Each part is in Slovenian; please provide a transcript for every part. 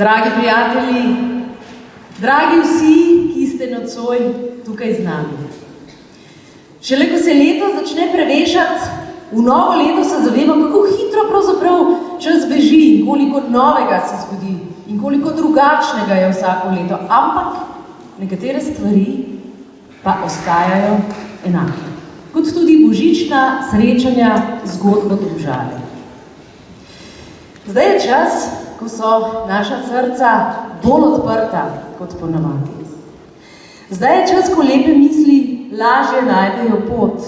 Dragi prijatelji, dragi vsi, ki ste nocoj tukaj z nami. Šele ko se leto začne prevešati, v novo leto se zavemo, kako hitro pravzaprav čas beži in koliko novega se zgodi in koliko drugačnega je vsako leto, ampak nekatere stvari pa ostajajo enake. Kot tudi božična srečanja zgodbe Domžale. Zdaj je čas, ko so naša srca bolj odprta kot ponavadi. Zdaj je čas, ko lepe misli lažje najdejo pot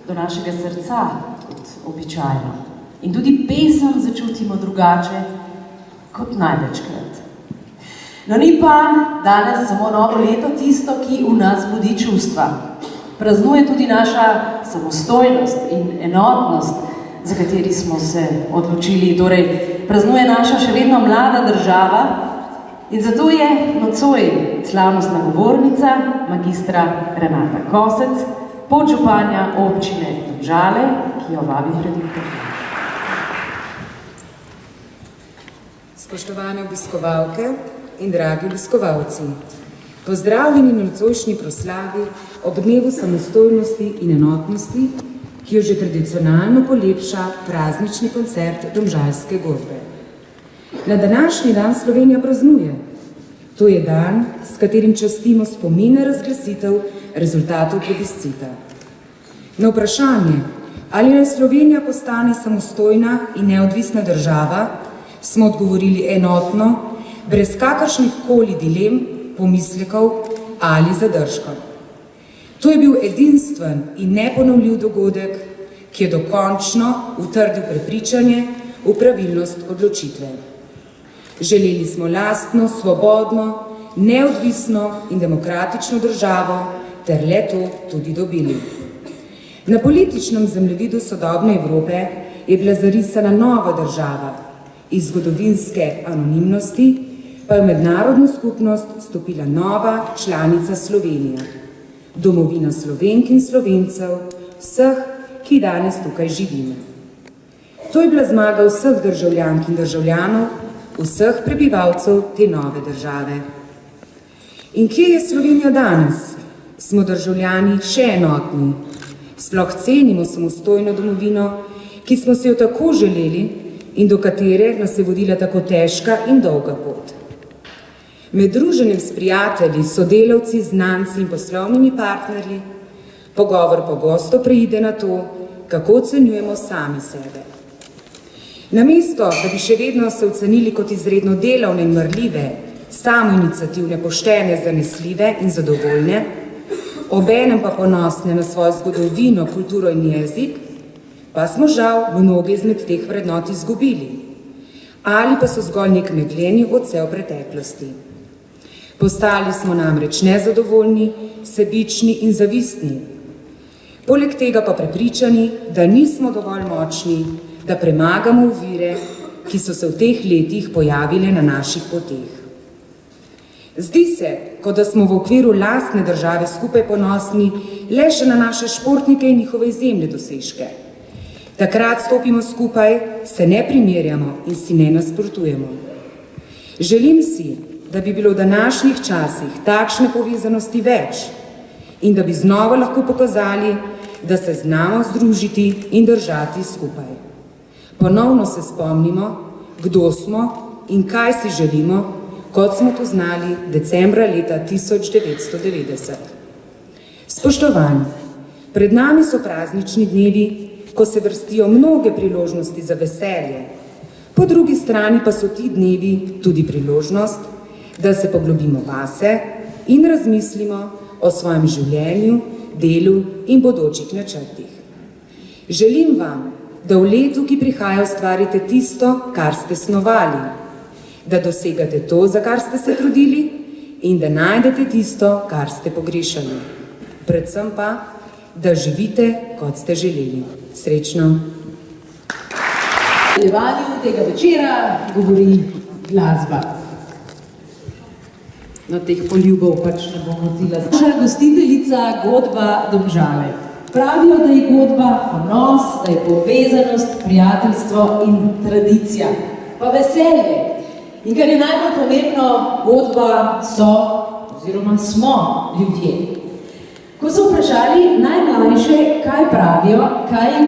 do našega srca kot običajno. In tudi pesem začutimo drugače kot največkrat. No ni pa danes samo novo leto tisto, ki v nas budi čustva. Praznuje tudi naša samostojnost in enotnost, za kateri smo se odločili, torej praznuje naša še vedno mlada država in zato je nocoj slavnostna govornica magistra Renata Kosec, podžupanja občine Domžale, ki jo vabi pred mikrofon. Spoštovane obiskovalke in dragi obiskovalci, pozdravljeni na nocojšnji proslavi ob dnevu samostojnosti in enotnosti, ki jo že tradicionalno polepša praznični koncert Domžalske godbe. Na današnji dan Slovenija praznuje. To je dan, s katerim častimo spomine razglasitev rezultatov plebiscita. Na vprašanje, ali naj Slovenija postane samostojna in neodvisna država, smo odgovorili enotno, brez kakršnih koli dilem, pomislekov ali zadržkov. To je bil edinstven in neponovljiv dogodek, ki je dokončno utrdil prepričanje v pravilnost odločitve. Želeli smo lastno, svobodno, neodvisno in demokratično državo ter le to tudi dobili. Na političnem zemljevidu sodobne Evrope je bila zarisana nova država, iz zgodovinske anonimnosti pa je v mednarodno skupnost stopila nova članica Slovenija. Domovina Slovenk in Slovencev, vseh, ki danes tukaj živimo. To je bila zmaga vseh državljank in državljanov, vseh prebivalcev te nove države. In kje je Slovenija danes? Smo državljani še enotni. Sploh cenimo samostojno domovino, ki smo se jo tako želeli in do katere nas je vodila tako težka in dolga pot. Med druženjem s prijatelji, sodelavci, znanci in poslovnimi partnerji, pogovor pogosto preide na to, kako ocenjujemo sami sebe. Namesto, da bi še vedno se ocenili kot izredno delavne in marljive, samoiniciativne, poštene, zanesljive in zadovoljne, obenem pa ponosne na svojo zgodovino, kulturo in jezik, pa smo žal mnogi izmed teh vrednot izgubili. Ali pa so zgolj nek megleni odsev preteklosti. Postali smo namreč nezadovoljni, sebični in zavistni. Poleg tega pa prepričani, da nismo dovolj močni, da premagamo ovire, ki so se v teh letih pojavile na naših poteh. Zdi se, kot da smo v okviru lastne države skupaj ponosni le še na naše športnike in njihove izjemne dosežke. Takrat stopimo skupaj, se ne primerjamo in si ne nasprotujemo. Želim si, da bi bilo v današnjih časih takšne povezanosti več in da bi znova lahko pokazali, da se znamo združiti in držati skupaj. Ponovno se spomnimo, kdo smo in kaj si želimo, kot smo to znali decembra leta 1990. Spoštovani, pred nami so praznični dnevi, ko se vrstijo mnoge priložnosti za veselje, Po drugi strani pa so ti dnevi tudi priložnost, da se poglobimo vase in razmislimo o svojem življenju, delu in bodočih načrtih. Želim vam, da v letu, ki prihaja, ustvarite tisto, kar ste snovali, da dosegate to, za kar ste se trudili, in da najdete tisto, kar ste pogrešali. Predvsem pa, da živite, kot ste želeli. Srečno! V nadaljevanju tega večera govori glasba. No, teh poljubov pač ne bom hotela. Naša gostiteljica Godba Domžale. Pravijo, da je godba ponos, da je povezanost, prijateljstvo in tradicija. Pa veselje. In kar je najbolj pomembno, godba so oziroma smo ljudje. Ko so vprašali najmlajše, kaj pravijo, kaj jim